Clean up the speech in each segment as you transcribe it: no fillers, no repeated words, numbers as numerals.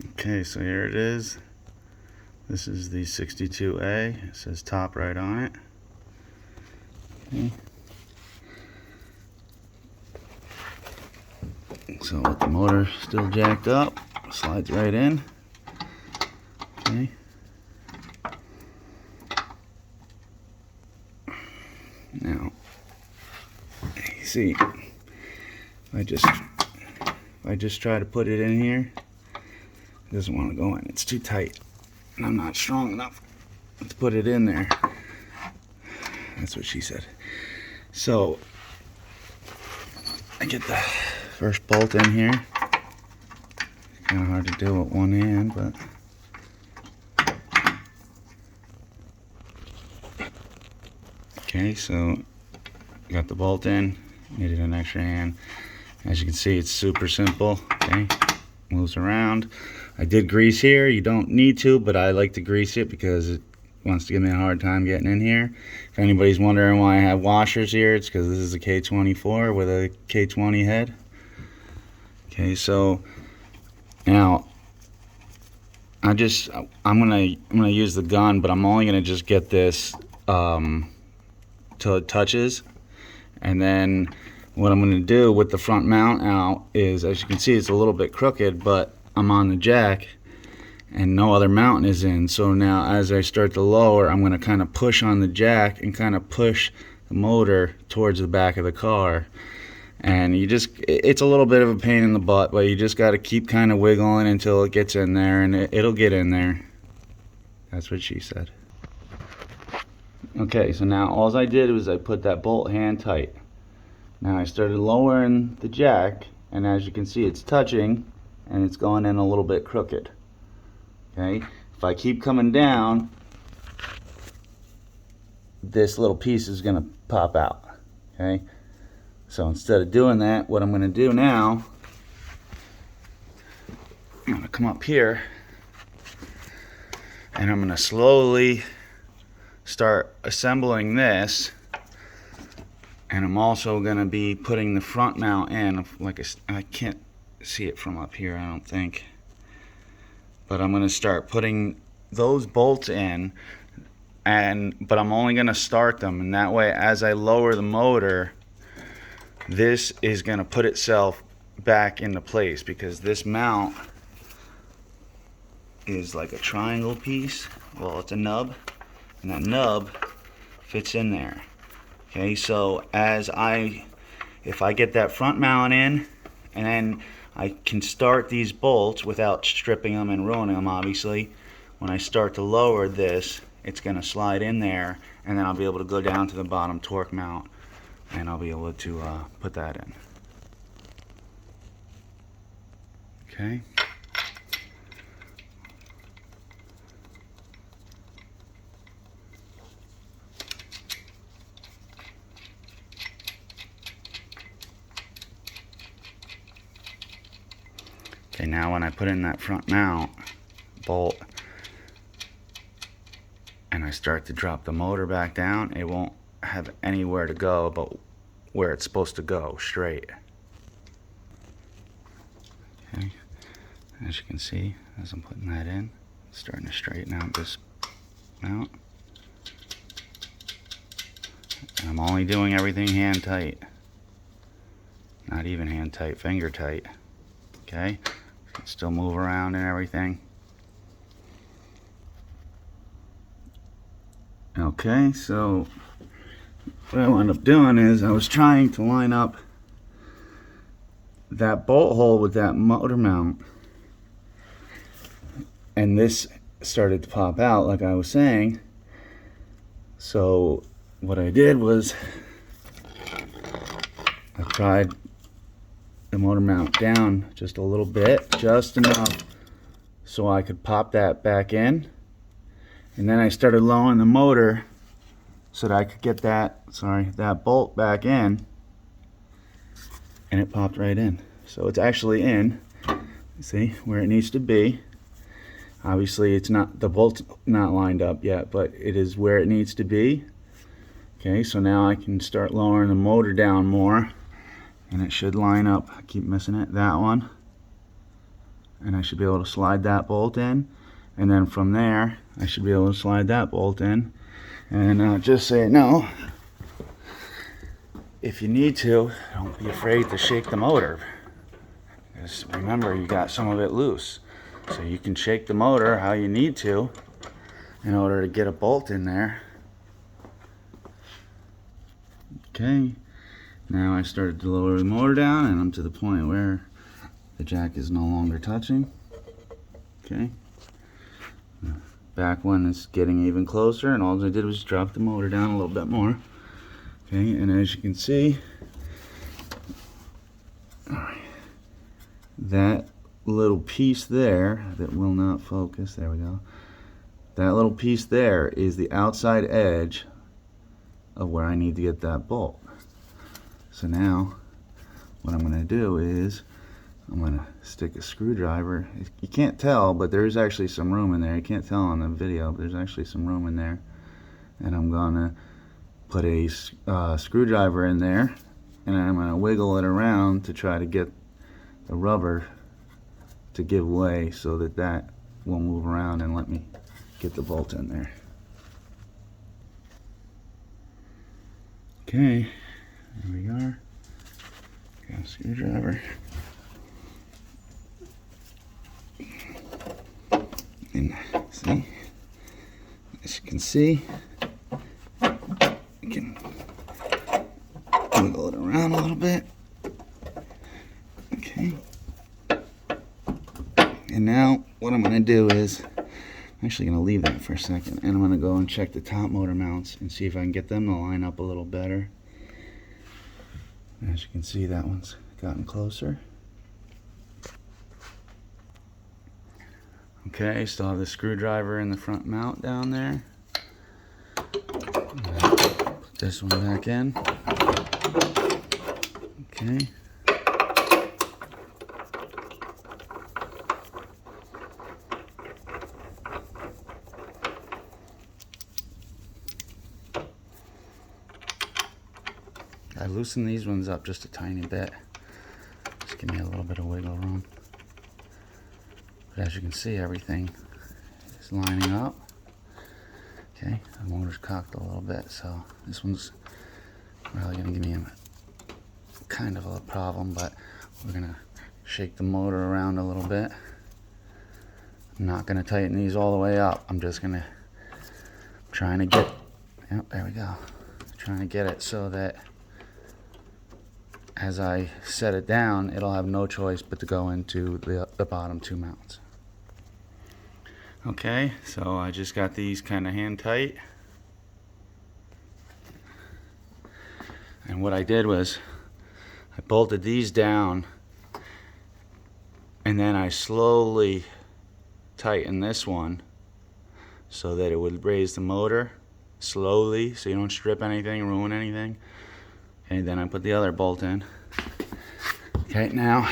Okay, so here it is. This is the 62A. It says top right on it. Okay. So with the motor still jacked up, slides right in. Okay. Now, you see, if I just try to put it in here, it doesn't want to go in. It's too tight, and I'm not strong enough to put it in there. That's what she said. So I get the first bolt in here. Kind of hard to do with one hand, but okay. So got the bolt in. Needed an extra hand. As you can see, it's super simple. Okay, moves around. I did grease here. You don't need to, but I like to grease it because it wants to give me a hard time getting in here. If anybody's wondering why I have washers here, it's because this is a K24 with a K20 head. Okay, so now I'm gonna use the gun, but I'm only gonna just get this till it touches, and then what I'm gonna do with the front mount out is, as you can see, it's a little bit crooked, but I'm on the jack and no other mount is in. So now as I start to lower, I'm going to kind of push on the jack and kind of push the motor towards the back of the car. And it's a little bit of a pain in the butt, but you just got to keep kind of wiggling until it gets in there, and it'll get in there. That's what she said. Okay, so now all I did was I put that bolt hand tight. Now I started lowering the jack, and as you can see, it's touching and it's going in a little bit crooked. Okay, if I keep coming down, this little piece is going to pop out. Okay, so instead of doing that, what I'm going to do now, I'm going to come up here and I'm going to slowly start assembling this, and I'm also going to be putting the front mount in. I can't see it from up here, I don't think. But I'm going to start putting those bolts in, but I'm only going to start them, and that way as I lower the motor, this is going to put itself back into place, because this mount is like a triangle piece. Well, it's a nub, and that nub fits in there. Okay, so if I get that front mount in, and then I can start these bolts without stripping them and ruining them, obviously. When I start to lower this, it's going to slide in there, and then I'll be able to go down to the bottom torque mount, and I'll be able to put that in. Okay. Okay, now when I put in that front mount bolt and I start to drop the motor back down, it won't have anywhere to go but where it's supposed to go, straight. Okay, as you can see, as I'm putting that in, it's starting to straighten out this mount. And I'm only doing everything hand tight. Not even hand tight, finger tight. Okay? Still move around and everything. Okay, so what I wound up doing is I was trying to line up that bolt hole with that motor mount, and this started to pop out like I was saying. So what I did was I tried the motor mount down just a little bit, just enough so I could pop that back in, and then I started lowering the motor so that I could get that bolt back in, and it popped right in. So it's actually in, see, where it needs to be. Obviously it's not, the bolt's not lined up yet, but it is where it needs to be. Okay, so now I can start lowering the motor down more, and it should line up. I keep missing it, that one. and I should be able to slide that bolt in, and then from there I should be able to slide that bolt in. And just so you know, if you need to, don't be afraid to shake the motor, because remember, you got some of it loose, so you can shake the motor how you need to in order to get a bolt in there. Okay, now I started to lower the motor down, and I'm to the point where the jack is no longer touching. Okay, back one is getting even closer, and all I did was drop the motor down a little bit more. Okay, and as you can see, that little piece there that will not focus, there we go, that little piece there is the outside edge of where I need to get that bolt. So now what I'm going to do is I'm going to stick a screwdriver. You can't tell, but there is actually some room in there. You can't tell on the video, but there's actually some room in there. And I'm going to put a screwdriver in there, and I'm going to wiggle it around to try to get the rubber to give way so that that will move around and let me get the bolt in there. Okay, there we are. Got a screwdriver. And see, as you can see, you can wiggle it around a little bit. Okay. And now what I'm going to do is, I'm actually going to leave that for a second, and I'm going to go and check the top motor mounts and see if I can get them to line up a little better. As you can see, that one's gotten closer. Okay, still have the screwdriver in the front mount down there. Put this one back in. Okay. I loosen these ones up just a tiny bit. Just give me a little bit of wiggle room. But as you can see, everything is lining up. Okay, the motor's cocked a little bit, so this one's really going to give me a kind of a problem, but we're going to shake the motor around a little bit. I'm not going to tighten these all the way up. I'm just going to trying to get, yep, there we go. Trying to get it so that as I set it down, it'll have no choice but to go into the bottom two mounts. Okay, so I just got these kind of hand tight. And what I did was I bolted these down, and then I slowly tightened this one so that it would raise the motor slowly so you don't strip anything, ruin anything. Okay, then I put the other bolt in. Okay, now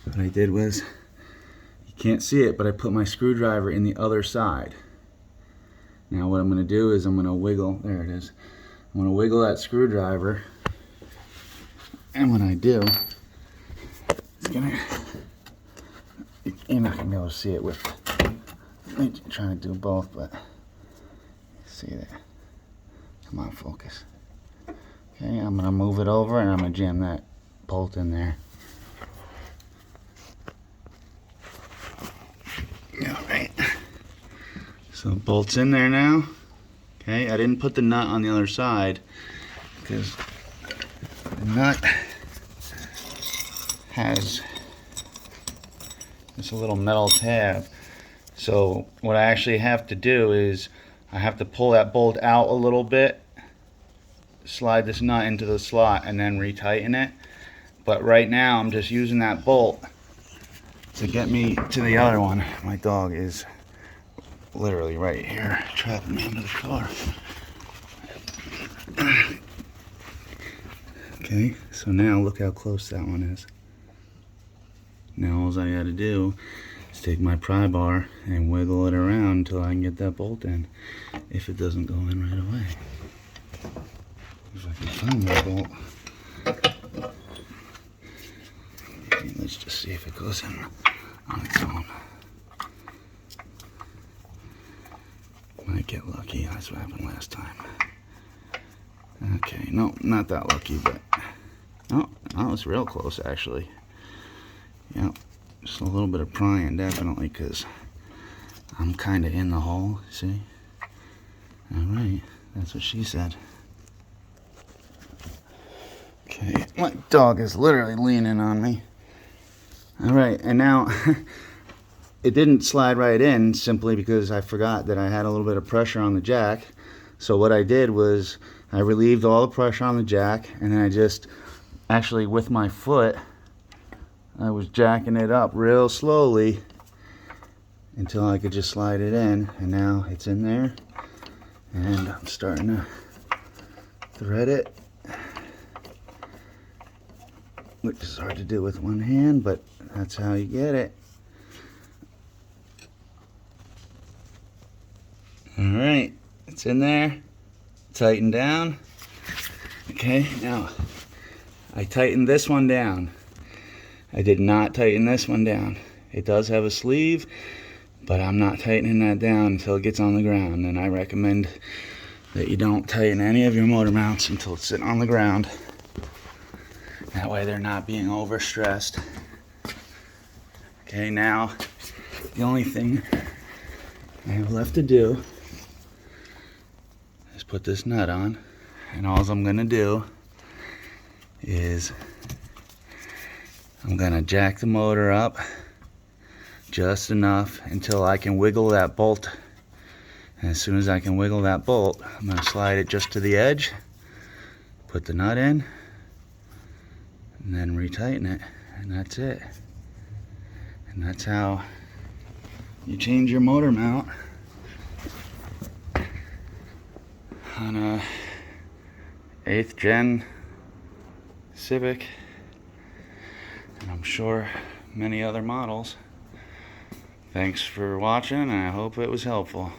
what I did was, you can't see it, but I put my screwdriver in the other side. Now what I'm going to do is I'm going to wiggle, there it is, I'm going to wiggle that screwdriver, and when I do, it's going to, you're not going to be able to see it with, I'm trying to do both, but see that, come on, focus. Okay, I'm going to move it over and I'm going to jam that bolt in there. Alright, so the bolt's in there now. Okay, I didn't put the nut on the other side because the nut has this little metal tab. So what I actually have to do is I have to pull that bolt out a little bit, slide this nut into the slot, and then retighten it. But right now I'm just using that bolt to get me to the other one. My dog is literally right here trapping me into the car. Okay, so now look how close that one is. Now all I gotta do is take my pry bar and wiggle it around until I can get that bolt in, if it doesn't go in right away. If I can find my bolt. Okay, let's just see if it goes in on its own. Might get lucky. That's what happened last time. Okay, no, not that lucky, but oh, that was real close actually. Yep, just a little bit of prying definitely, because I'm kind of in the hole. See? All right, that's what she said. Okay, my dog is literally leaning on me. All right, and now it didn't slide right in simply because I forgot that I had a little bit of pressure on the jack. So what I did was I relieved all the pressure on the jack, and then I just actually with my foot I was jacking it up real slowly until I could just slide it in, and now it's in there, and I'm starting to thread it, which is hard to do with one hand, but that's how you get it. Alright, it's in there, tighten down. Okay, now I tightened this one down. I did not tighten this one down. It does have a sleeve, but I'm not tightening that down until it gets on the ground, and I recommend that you don't tighten any of your motor mounts until it's sitting on the ground. That way they're not being overstressed. Okay, now the only thing I have left to do is put this nut on, and all I'm gonna do is I'm gonna jack the motor up just enough until I can wiggle that bolt. And as soon as I can wiggle that bolt, I'm gonna slide it just to the edge, put the nut in, and then retighten it, and that's it. And that's how you change your motor mount on a 8th gen Civic, and I'm sure many other models. Thanks for watching, and I hope it was helpful.